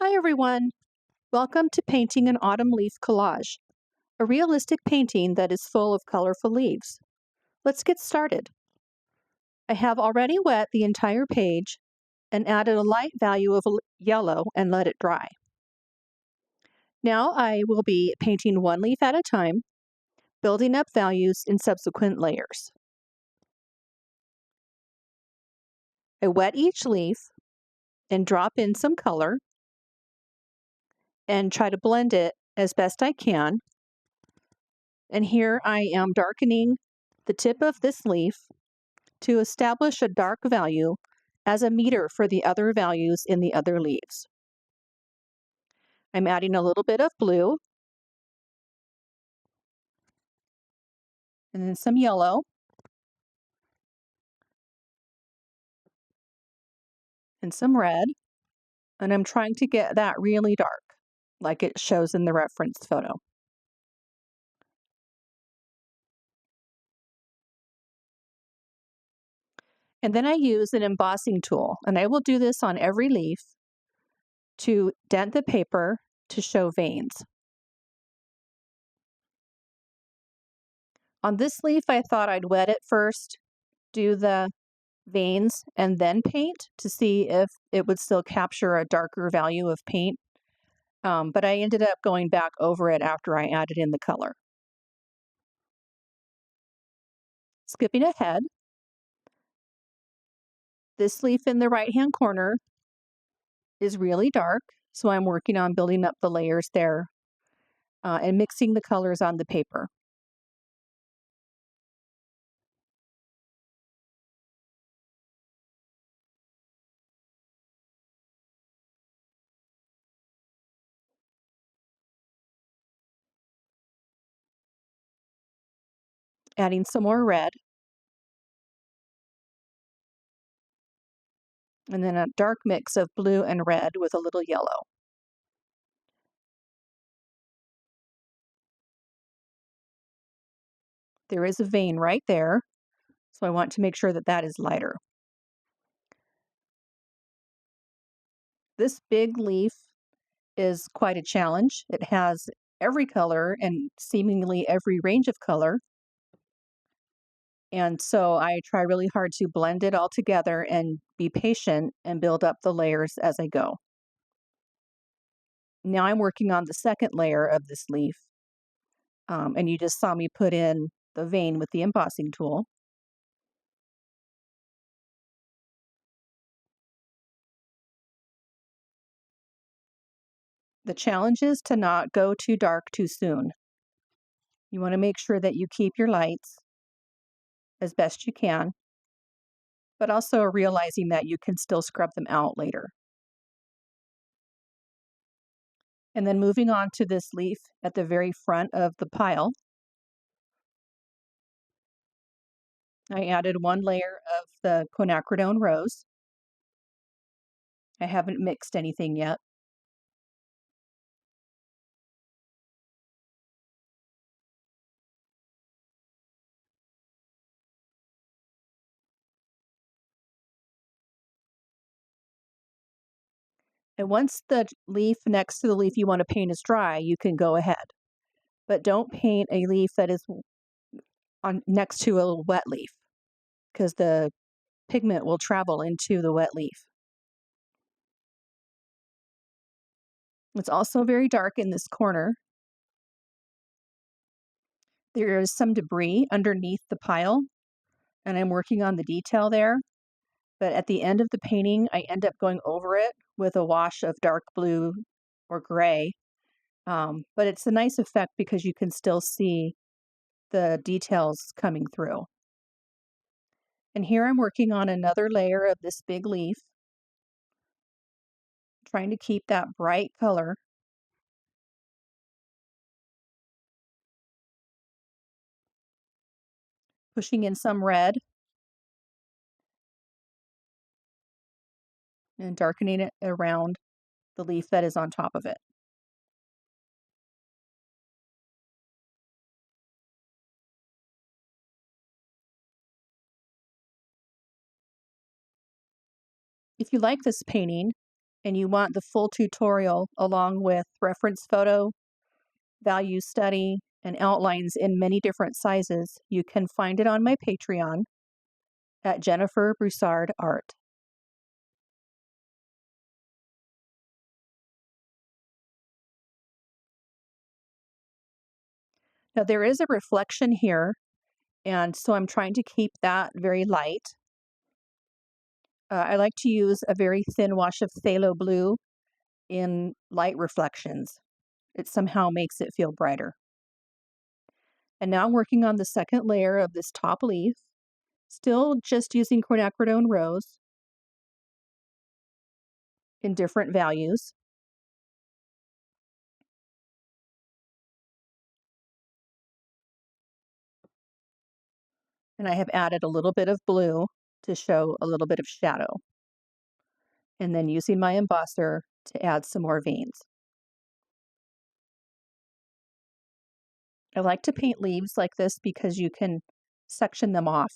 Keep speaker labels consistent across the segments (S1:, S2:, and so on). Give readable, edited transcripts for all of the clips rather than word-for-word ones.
S1: Hi everyone! Welcome to painting an autumn leaf collage, a realistic painting that is full of colorful leaves. Let's get started. I have already wet the entire page and added a light value of yellow and let it dry. Now I will be painting one leaf at a time, building up values in subsequent layers. I wet each leaf and drop in some color and try to blend it as best I can. And here I am darkening the tip of this leaf to establish a dark value as a meter for the other values in the other leaves. I'm adding a little bit of blue and then some yellow and some red, and I'm trying to get that really dark, like it shows in the reference photo. And then I use an embossing tool, and I will do this on every leaf to dent the paper to show veins. On this leaf, I thought I'd wet it first, do the veins, and then paint to see if it would still capture a darker value of paint. But I ended up going back over it after I added in the color. Skipping ahead, this leaf in the right-hand corner is really dark, so I'm working on building up the layers there and mixing the colors on the paper. Adding some more red, and then a dark mix of blue and red with a little yellow. There is a vein right there, so I want to make sure that that is lighter. This big leaf is quite a challenge. It has every color and seemingly every range of color. And so I try really hard to blend it all together and be patient and build up the layers as I go. Now I'm working on the second layer of this leaf. And you just saw me put in the vein with the embossing tool. The challenge is to not go too dark too soon. You want to make sure that you keep your lights as best you can, but also realizing that you can still scrub them out later. And then moving on to this leaf at the very front of the pile, I added one layer of the Quinacridone rose. I haven't mixed anything yet. And once the leaf next to the leaf you want to paint is dry, you can go ahead. But don't paint a leaf that is on next to a wet leaf because the pigment will travel into the wet leaf. It's also very dark in this corner. There is some debris underneath the pile, and I'm working on the detail there. But at the end of the painting, I end up going over it with a wash of dark blue or gray. But it's a nice effect because you can still see the details coming through. And here I'm working on another layer of this big leaf, trying to keep that bright color. Pushing in some red and darkening it around the leaf that is on top of it. If you like this painting, and you want the full tutorial along with reference photo, value study, and outlines in many different sizes, you can find it on my Patreon at Jennifer Broussard Art. Now there is a reflection here, and so I'm trying to keep that very light. I like to use a very thin wash of phthalo blue in light reflections. It somehow makes it feel brighter. And now I'm working on the second layer of this top leaf, still just using quinacridone rose in different values. And I have added a little bit of blue to show a little bit of shadow. And then using my embosser to add some more veins. I like to paint leaves like this because you can section them off.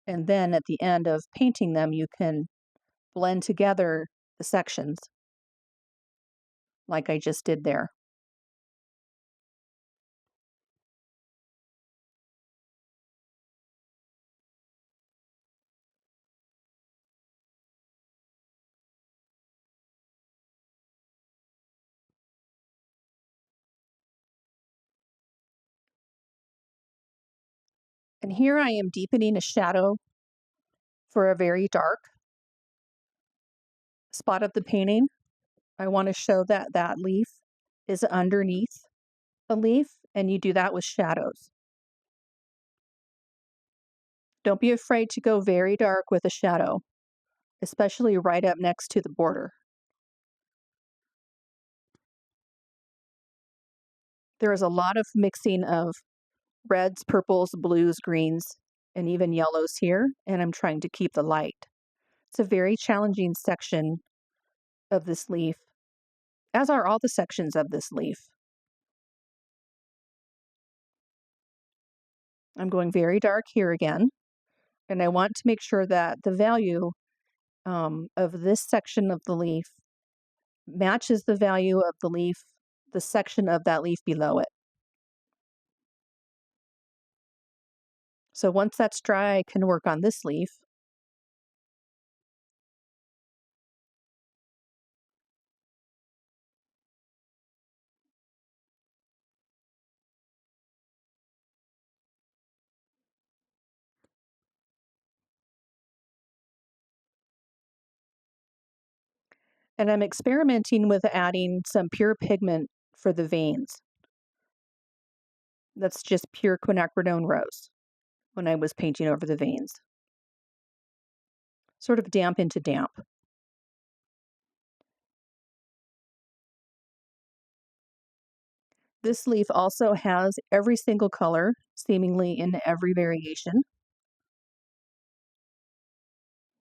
S1: And then at the end of painting them, you can blend together the sections like I just did there. And here I am deepening a shadow for a very dark spot of the painting. I want to show that that leaf is underneath a leaf, and you do that with shadows. Don't be afraid to go very dark with a shadow, especially right up next to the border. There is a lot of mixing of reds, purples, blues, greens, and even yellows here, and I'm trying to keep the light. It's a very challenging section of this leaf, as are all the sections of this leaf. I'm going very dark here again, and I want to make sure that the value of this section of the leaf matches the value of the leaf, the section of that leaf below it. So once that's dry, I can work on this leaf. And I'm experimenting with adding some pure pigment for the veins. That's just pure quinacridone rose when I was painting over the veins. Sort of damp into damp. This leaf also has every single color, seemingly in every variation.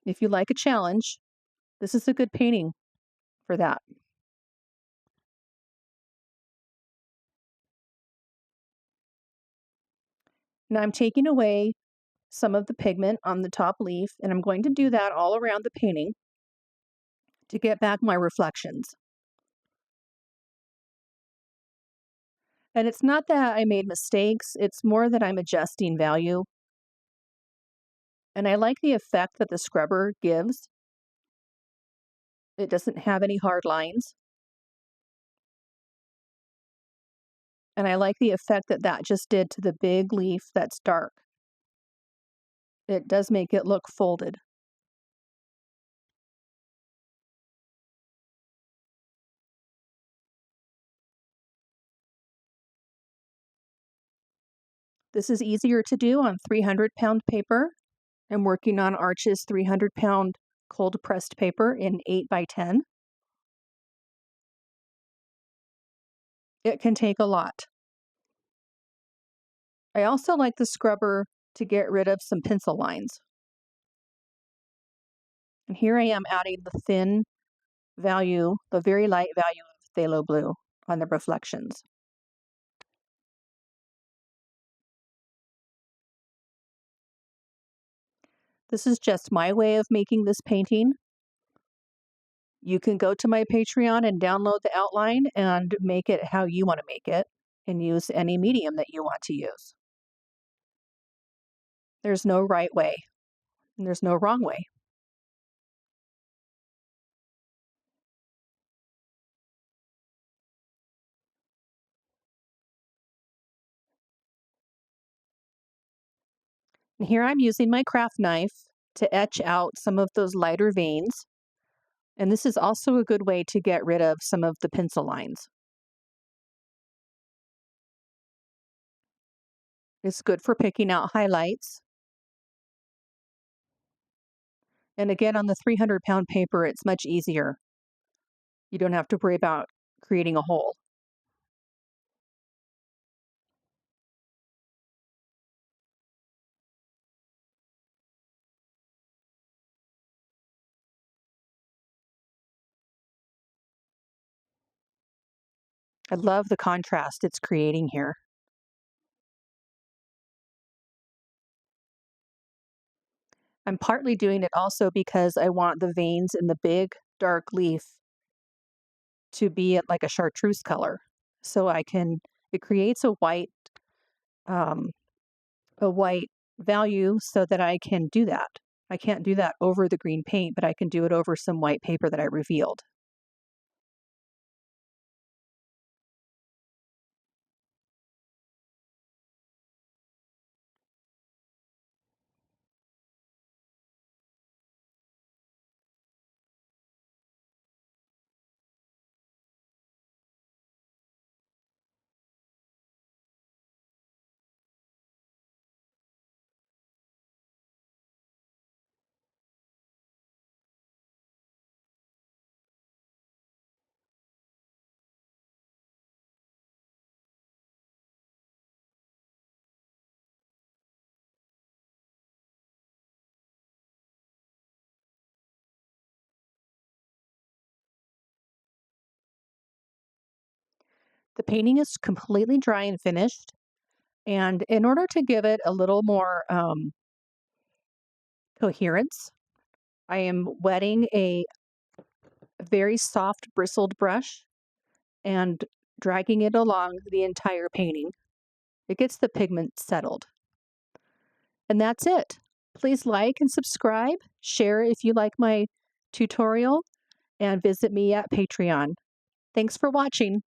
S1: If you like a challenge, this is a good painting for that. Now I'm taking away some of the pigment on the top leaf, and I'm going to do that all around the painting to get back my reflections. And it's not that I made mistakes, it's more that I'm adjusting value. And I like the effect that the scrubber gives. It doesn't have any hard lines. And I like the effect that that just did to the big leaf that's dark. It does make it look folded. This is easier to do on 300-pound paper. I'm working on Arch's 300-pound cold pressed paper in 8x10. It can take a lot. I also like the scrubber to get rid of some pencil lines. And here I am adding the thin value, the very light value of phthalo blue on the reflections. This is just my way of making this painting. You can go to my Patreon and download the outline and make it how you want to make it and use any medium that you want to use. There's no right way and there's no wrong way. And here I'm using my craft knife to etch out some of those lighter veins. And this is also a good way to get rid of some of the pencil lines. It's good for picking out highlights. And again, on the 300-pound paper, it's much easier. You don't have to worry about creating a hole. I love the contrast it's creating here. I'm partly doing it also because I want the veins in the big dark leaf to be at like a chartreuse color. So it creates um, a white value so that I can do that. I can't do that over the green paint, but I can do it over some white paper that I revealed. The painting is completely dry and finished. And in order to give it a little more coherence, I am wetting a very soft bristled brush and dragging it along the entire painting. It gets the pigment settled. And that's it. Please like and subscribe, share if you like my tutorial, and visit me at Patreon. Thanks for watching.